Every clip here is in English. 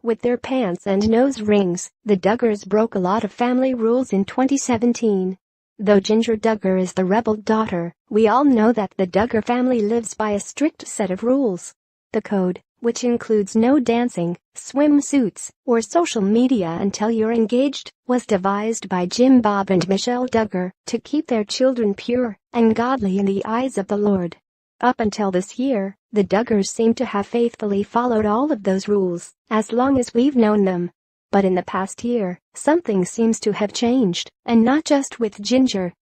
With their pants and nose rings, the Duggars broke a lot of family rules in 2017. Though Ginger Duggar is the rebel daughter, we all know that the Duggar family lives by a strict set of rules. The code, which includes no dancing, swimsuits, or social media until you're engaged, was devised by Jim Bob and Michelle Duggar to keep their children pure and godly in the eyes of the Lord. Up until this year, the Duggars seem to have faithfully followed all of those rules, as long as we've known them. But in the past year, something seems to have changed, and not just with Ginger.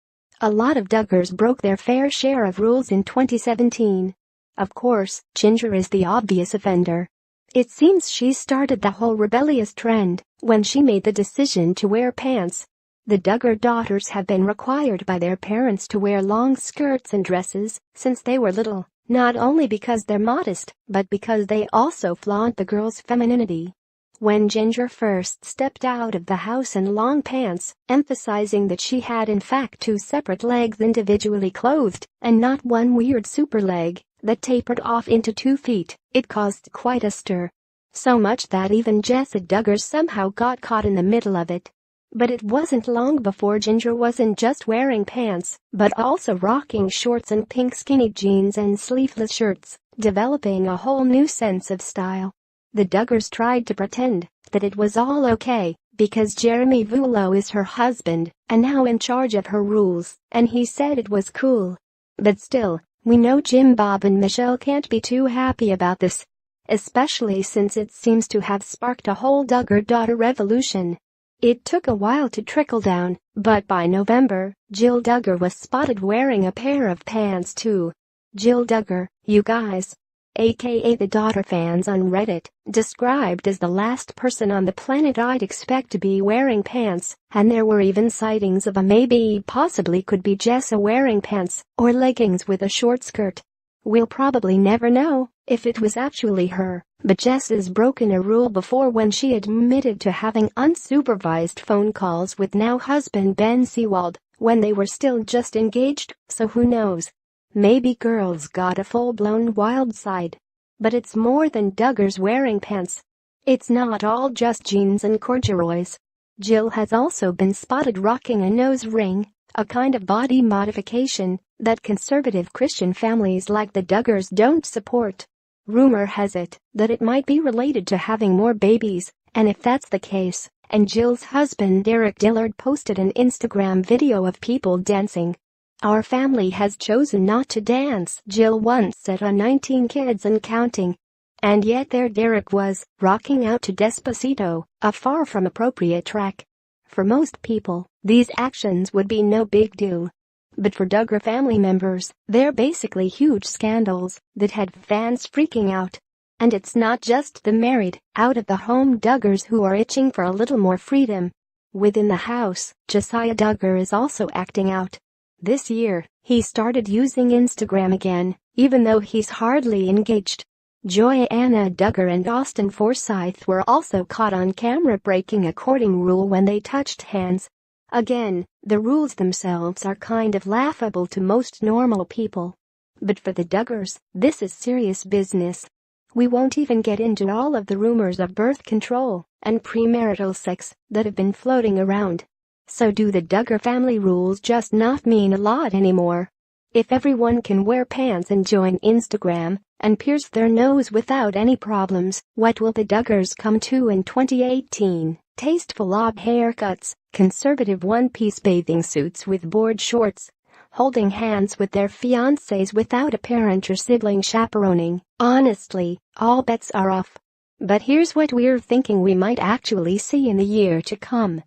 A lot of Duggars broke their fair share of rules in 2017. Of course, Ginger is the obvious offender. It seems she started the whole rebellious trend when she made the decision to wear pants. The Duggar daughters have been required by their parents to wear long skirts and dresses since they were little, not only because they're modest, but because they also flaunt the girls' femininity. When Ginger first stepped out of the house in long pants, emphasizing that she had in fact two separate legs individually clothed and not one weird super leg that tapered off into 2 feet, it caused quite a stir. So much that even Jessa Duggar somehow got caught in the middle of it. But it wasn't long before Ginger wasn't just wearing pants, but also rocking shorts and pink skinny jeans and sleeveless shirts, developing a whole new sense of style. The Duggars tried to pretend that it was all okay because Jeremy Vuolo is her husband and now in charge of her rules, and he said it was cool. But still, we know Jim Bob and Michelle can't be too happy about this, especially since it seems to have sparked a whole Duggar daughter revolution. It took a while to trickle down, but by November, Jill Duggar was spotted wearing a pair of pants too. Jill Duggar, you guys, aka the daughter fans on Reddit, described as the last person on the planet I'd expect to be wearing pants, and there were even sightings of a possibly could be Jessa wearing pants or leggings with a short skirt. We'll probably never know if it was actually her, but Jessa's broken a rule before when she admitted to having unsupervised phone calls with now husband Ben Seawald when they were still just engaged, so who knows? Maybe girls got a full-blown wild side. But it's more than Duggars wearing pants. It's not all just jeans and corduroys. Jill has also been spotted rocking a nose ring, a kind of body modification that conservative Christian families like the Duggars don't support. Rumor has it that it might be related to having more babies, and if that's the case, and Jill's husband Derek Dillard posted an Instagram video of people dancing. Our family has chosen not to dance, Jill once said on 19 Kids and Counting. And yet there Derek was, rocking out to Despacito, a far from appropriate track. For most people, these actions would be no big deal. But for Duggar family members, they're basically huge scandals that had fans freaking out. And it's not just the married, out-of-the-home Duggars who are itching for a little more freedom. Within the house, Josiah Duggar is also acting out. This year, he started using Instagram again, even though he's hardly engaged. Joanna Duggar and Austin Forsyth were also caught on camera breaking a courting rule when they touched hands. Again, the rules themselves are kind of laughable to most normal people. But for the Duggars, this is serious business. We won't even get into all of the rumors of birth control and premarital sex that have been floating around. So do the Duggar family rules just not mean a lot anymore? If everyone can wear pants and join Instagram and pierce their nose without any problems, what will the Duggars come to in 2018? Tasteful lob haircuts, conservative one-piece bathing suits with board shorts, holding hands with their fiancés without a parent or sibling chaperoning. Honestly, all bets are off. But here's what we're thinking we might actually see in the year to come.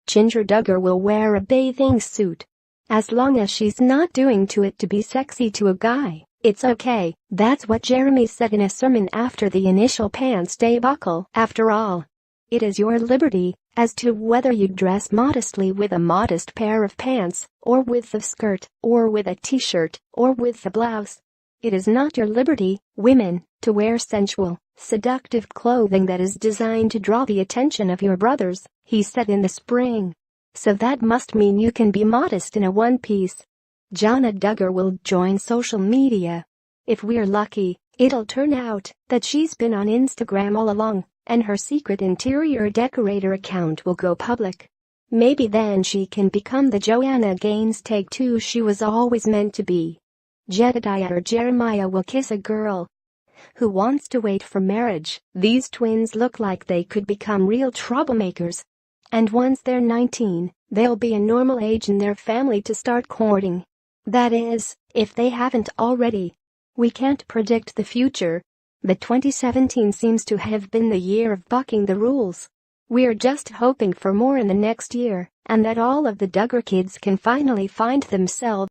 Ginger Duggar will wear a bathing suit. As long as she's not doing it to be sexy to a guy, it's okay. That's what Jeremy said in a sermon after the initial pants debacle. After all, it is your liberty as to whether you dress modestly with a modest pair of pants, or with a skirt, or with a t-shirt, or with a blouse. It is not your liberty, women, to wear sensual, seductive clothing that is designed to draw the attention of your brothers, he said in the spring. So that must mean you can be modest in a one-piece. Jonna Duggar will join social media. If we're lucky, it'll turn out that she's been on Instagram all along, and her secret interior decorator account will go public. Maybe then she can become the Joanna Gaines take two she was always meant to be. Jedediah or Jeremiah will kiss a girl who wants to wait for marriage. These twins look like they could become real troublemakers. And once they're 19, they'll be a normal age in their family to start courting. That is, if they haven't already. We can't predict the future. But 2017 seems to have been the year of bucking the rules. We're just hoping for more in the next year, and that all of the Duggar kids can finally find themselves